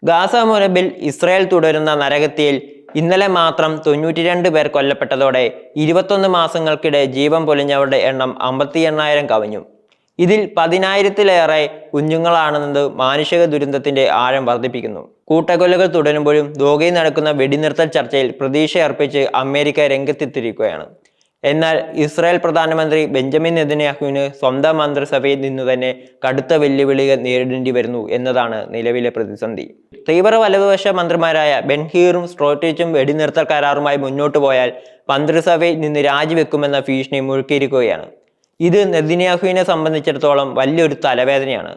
Gaza മുനമ്പിൽ Israel തുടരുന്ന നരകത്തിയിൽ ഇന്നലെ മാത്രം 92 പേർ കൊല്ലപ്പെട്ടതോടെ 21 മാസങ്ങൾക്കിടെ ജീവൻ പൊലിഞ്ഞവരുടെ എണ്ണം 58,000 കവിഞ്ഞു. ഇതിൽ 10,000-ലേറെ കുഞ്ഞുങ്ങളാണെന്നത് മാനുഷിക ദുരന്തത്തിന്റെ ആഴം വർദ്ധിപ്പിക്കുന്നു. കൂട്ടക്കൊലകൾ തുടരുമ്പോഴും ദോഹയിൽ നടക്കുന്ന വെടിനിർത്തൽ ചർച്ചയിൽ പ്രതീക്ഷയർപ്പിച്ച് അമേരിക്ക രംഗത്തെത്തിയിരിക്കുകയാണ്. എന്നാൽ ഇസ്രായേൽ പ്രധാനമന്ത്രി ബെഞ്ചമിൻ നെതന്യാഹുവിന് സ്വന്തം മന്ത്രിസഭയിൽ നിന്നു തന്നെ കടുത്ത വെല്ലുവിളികൾ നേരിടേണ്ടി വരുന്നു എന്നതാണ് നിലവിലെ പ്രതിസന്ധി. തീവ്ര വലതുപക്ഷ മന്ത്രിമാരായ ബെൻഹീറും സ്ട്രോട്ടിച്ചും വെടിനിർത്തൽ കരാറുമായി മുന്നോട്ടു പോയാൽ മന്ത്രിസഭയിൽ നിന്ന് രാജിവെക്കുമെന്ന ഭീഷണി മുഴക്കിയിരിക്കുകയാണ്. ഇത് നെതന്യാഹുവിനെ സംബന്ധിച്ചിടത്തോളം വലിയൊരു തലവേദനയാണ്.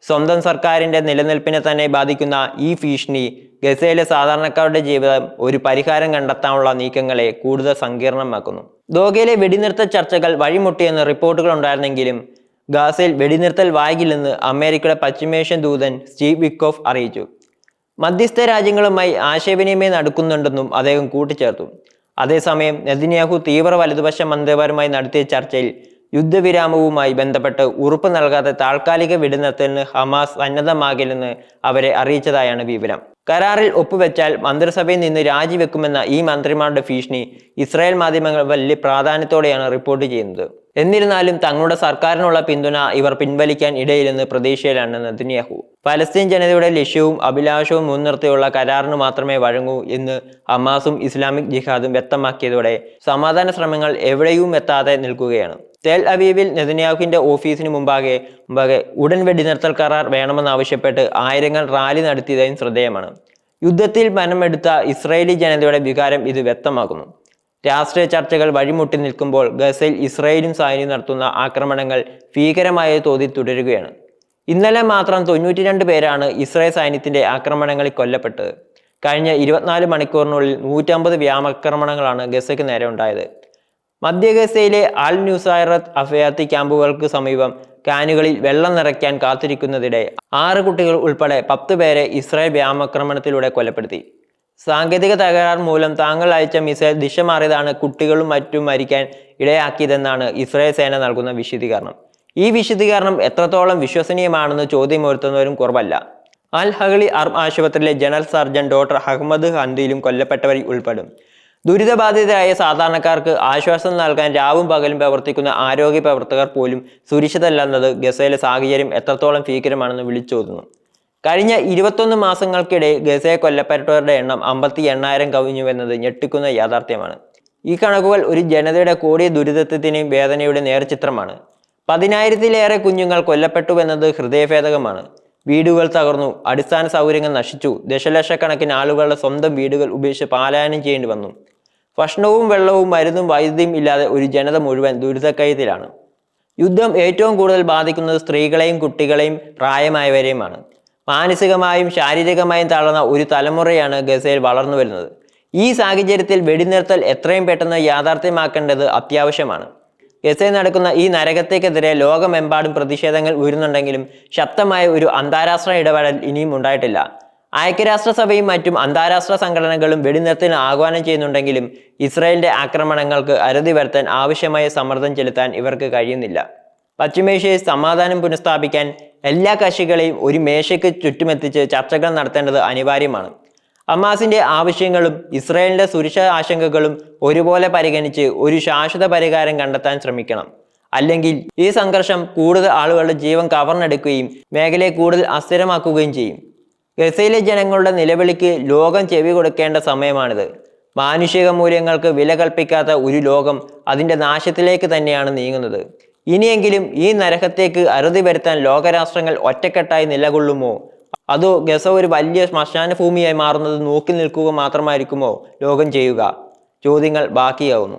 സ്വന്തം സർക്കാരിന്റെ നിലനിൽപ്പിനെ തന്നെ ബാധിക്കുന്ന ഈ ഭീഷണി ഗസയിലെ സാധാരണക്കാരുടെ ജീവിതം ഒരു പരിഹാരം കണ്ടെത്താനുള്ള നീക്കങ്ങളെ കൂടുതൽ സങ്കീർണമാക്കുന്നു. ദോഹയിലെ വെടിനിർത്തൽ ചർച്ചകൾ വഴിമുട്ടിയെന്ന് റിപ്പോർട്ടുകൾ ഉണ്ടായിരുന്നെങ്കിലും ഗാസയിൽ വെടിനിർത്തൽ വൈകില്ലെന്ന് അമേരിക്കയുടെ പശ്ചിമേഷ്യൻ ദൂതൻ സ്റ്റീവ് വിറ്റ്കോഫ് അറിയിച്ചു. മധ്യസ്ഥ രാജ്യങ്ങളുമായി ആശയവിനിമയം നടക്കുന്നുണ്ടെന്നും അദ്ദേഹം കൂട്ടിച്ചേർത്തു. അതേസമയം നെതന്യാഹു തീവ്ര വലതുപക്ഷ മന്ത്രിമാരുമായി നടത്തിയ ചർച്ചയിൽ യുദ്ധവിരാമവുമായി ബന്ധപ്പെട്ട് ഉറപ്പ് നൽകാതെ താൽക്കാലിക വെടിനിർത്തലിന് ഹമാസ് സന്നദ്ധമാകില്ലെന്ന് അവരെ അറിയിച്ചതായാണ് വിവരം. കരാറിൽ ഒപ്പുവെച്ചാൽ മന്ത്രിസഭയിൽ നിന്ന് രാജിവെക്കുമെന്ന ഈ മന്ത്രിമാരുടെ ഭീഷണി ഇസ്രായേൽ മാധ്യമങ്ങൾ വലിയ പ്രാധാന്യത്തോടെയാണ് റിപ്പോർട്ട് ചെയ്യുന്നത്. എന്നിരുന്നാലും തങ്ങളുടെ സർക്കാരിനുള്ള പിന്തുണ ഇവർ പിൻവലിക്കാൻ ഇടയില്ലെന്ന് പ്രതീക്ഷയിലാണ് നെതന്യാഹു. പലസ്തീൻ ജനതയുടെ ലക്ഷ്യവും അഭിലാഷവും മുൻനിർത്തിയുള്ള കരാറിന് മാത്രമേ വഴങ്ങൂ എന്ന് ഹമാസും ഇസ്ലാമിക് ജിഹാദും വ്യക്തമാക്കിയതോടെ സമാധാന ശ്രമങ്ങൾ എവിടെയും എത്താതെ നിൽക്കുകയാണ്. ടെൽ അവീവിൽ നെതന്യാഹുവിന്റെ ഓഫീസിന് മുമ്പാകെ ഉടൻ വെടിനിർത്തൽ കരാർ വേണമെന്നാവശ്യപ്പെട്ട് ആയിരങ്ങൾ റാലി നടത്തിയതായും ശ്രദ്ധേയമാണ്. യുദ്ധത്തിൽ മനമെടുത്ത ഇസ്രായേലി ജനതയുടെ വികാരം ഇത് വ്യക്തമാക്കുന്നു. രാഷ്ട്രീയ ചർച്ചകൾ വഴിമുട്ടി നിൽക്കുമ്പോൾ ഗസയിൽ ഇസ്രായേലും സൈന്യവും നടത്തുന്ന ആക്രമണങ്ങൾ ഭീകരമായ തോതിൽ തുടരുകയാണ്. ഇന്നലെ മാത്രം 92 പേരാണ് ഇസ്രായേൽ സൈന്യത്തിന്റെ ആക്രമണങ്ങളിൽ കൊല്ലപ്പെട്ടത്. കഴിഞ്ഞ 24 മണിക്കൂറിനുള്ളിൽ 150 വ്യോമാക്രമണങ്ങളാണ് ഗസയ്ക്ക് നേരെ ഉണ്ടായത്. മധ്യ ഗസയിലെ അൽ നുസൈറത്ത് അഭയാർത്ഥി ക്യാമ്പുകൾക്ക് സമീപം കാനുകളിൽ വെള്ളം നിറയ്ക്കാൻ കാത്തിരിക്കുന്നതിടെ 6 കുട്ടികൾ ഉൾപ്പെടെ 10 പേരെ ഇസ്രായേൽ വ്യോമാക്രമണത്തിലൂടെ കൊലപ്പെടുത്തി. സാങ്കേതിക തകരാർ മൂലം താങ്കൾ അയച്ച മിസൈൽ ദിശ മാറിയതാണ് കുട്ടികളും മറ്റും മരിക്കാൻ ഇടയാക്കിയതെന്നാണ് ഇസ്രായേൽ സേന നൽകുന്ന വിശദീകരണം. ഈ വിശദീകരണം എത്രത്തോളം വിശ്വസനീയമാണെന്ന് ചോദ്യമുയർത്തുന്നവരും കുറവല്ല. അൽ ഹഗ്ലി അർബ് ആശുപത്രിയിലെ ജനറൽ സർജൻ ഡോക്ടർ അഹമ്മദ് ഹന്ദിയിലും കൊല്ലപ്പെട്ടവരിൽ ഉൾപ്പെടും. ദുരിതബാധിതരായ സാധാരണക്കാർക്ക് ആശ്വാസം നൽകാൻ രാവും പകലും പ്രവർത്തിക്കുന്ന ആരോഗ്യ പ്രവർത്തകർ പോലും സുരക്ഷിതരല്ലെന്നത് ഗസയിലെ സാഹചര്യം എത്രത്തോളം ഭീകരമാണെന്ന് വിളിച്ചോതുന്നു. കഴിഞ്ഞ 21 മാസങ്ങൾക്കിടെ ഗസയെ കൊല്ലപ്പെട്ടവരുടെ എണ്ണം 58,000 കവിഞ്ഞുവെന്നത് ഞെട്ടിക്കുന്ന യാഥാർത്ഥ്യമാണ്. ഈ കണക്കുകൾ ഒരു ജനതയുടെ കൂടിയ ദുരിതത്തിന്റെയും വേദനയുടെ നേർചിത്രമാണ്. 10,000-ലേറെ കുഞ്ഞുങ്ങൾ കൊല്ലപ്പെട്ടുവെന്നത് ഹൃദയഭേദകമാണ്. വീടുകൾ തകർന്നു, അടിസ്ഥാന സൗകര്യങ്ങൾ നശിച്ചു, ദശലക്ഷക്കണക്കിന് ആളുകളുടെ സ്വന്തം വീടുകൾ ഉപേക്ഷിച്ച് പലായനം ചെയ്യേണ്ടി വന്നു. ഭക്ഷണവും വെള്ളവും മരുന്നും വൈദ്യുതിയും ഇല്ലാതെ ഒരു ജനത മുഴുവൻ ദുരിതക്കയത്തിലാണ്. യുദ്ധം ഏറ്റവും കൂടുതൽ ബാധിക്കുന്നത് സ്ത്രീകളെയും കുട്ടികളെയും പ്രായമായവരെയുമാണ്. മാനസികമായും ശാരീരികമായും തളർന്ന ഒരു തലമുറയാണ് ഗസയിൽ വളർന്നു വരുന്നത്. ഈ സാഹചര്യത്തിൽ വെടിനിർത്തൽ എത്രയും പെട്ടെന്ന് യാഥാർത്ഥ്യമാക്കേണ്ടത് അത്യാവശ്യമാണ്. ഗസയിൽ നടക്കുന്ന ഈ നരകത്തേക്കെതിരെ ലോകമെമ്പാടും പ്രതിഷേധങ്ങൾ ഉയരുന്നുണ്ടെങ്കിലും ശക്തമായ ഒരു അന്താരാഷ്ട്ര ഇടപെടൽ ഇനിയും ഉണ്ടായിട്ടില്ല. ഐക്യരാഷ്ട്രസഭയും മറ്റും അന്താരാഷ്ട്ര സംഘടനകളും വെടിനിർത്തലിന് ആഹ്വാനം ചെയ്യുന്നുണ്ടെങ്കിലും ഇസ്രായേലിന്റെ ആക്രമണങ്ങൾക്ക് അറുതി വരുത്താൻ ആവശ്യമായ സമ്മർദ്ദം ചെലുത്താൻ ഇവർക്ക് കഴിയുന്നില്ല. പശ്ചിമേഷ്യയിൽ സമാധാനം പുനഃസ്ഥാപിക്കാൻ എല്ലാ കക്ഷികളെയും ഒരു മേശയ്ക്ക് ചുറ്റുമെത്തിച്ച് ചർച്ചകൾ നടത്തേണ്ടത് അനിവാര്യമാണ്. ഹമാസിന്റെ ആവശ്യങ്ങളും ഇസ്രായേലിന്റെ സുരക്ഷാ ആശങ്കകളും ഒരുപോലെ പരിഗണിച്ച് ഒരു ശാശ്വത പരിഹാരം കണ്ടെത്താൻ ശ്രമിക്കണം. അല്ലെങ്കിൽ ഈ സംഘർഷം കൂടുതൽ ആളുകളുടെ ജീവൻ കവർന്നെടുക്കുകയും മേഖലയെ കൂടുതൽ അസ്ഥിരമാക്കുകയും ചെയ്യും. ഗസയിലെ ജനങ്ങളുടെ നിലവിളിക്ക് ലോകം ചെവി കൊടുക്കേണ്ട സമയമാണിത്. മാനുഷിക മൂല്യങ്ങൾക്ക് വില കൽപ്പിക്കാത്ത ഒരു ലോകം അതിന്റെ നാശത്തിലേക്ക് തന്നെയാണ് നീങ്ങുന്നത്. ഇനിയെങ്കിലും ഈ നരകത്തേക്ക് അറുതി വരുത്താൻ ലോകരാഷ്ട്രങ്ങൾ ഒറ്റക്കെട്ടായി നിലകൊള്ളുമോ, അതോ ഗസ ഒരു വലിയ ശ്മശാന ഭൂമിയായി മാറുന്നത് നോക്കി നിൽക്കുക മാത്രമായിരിക്കുമോ ലോകം ചെയ്യുക? ചോദ്യങ്ങൾ ബാക്കിയാവുന്നു.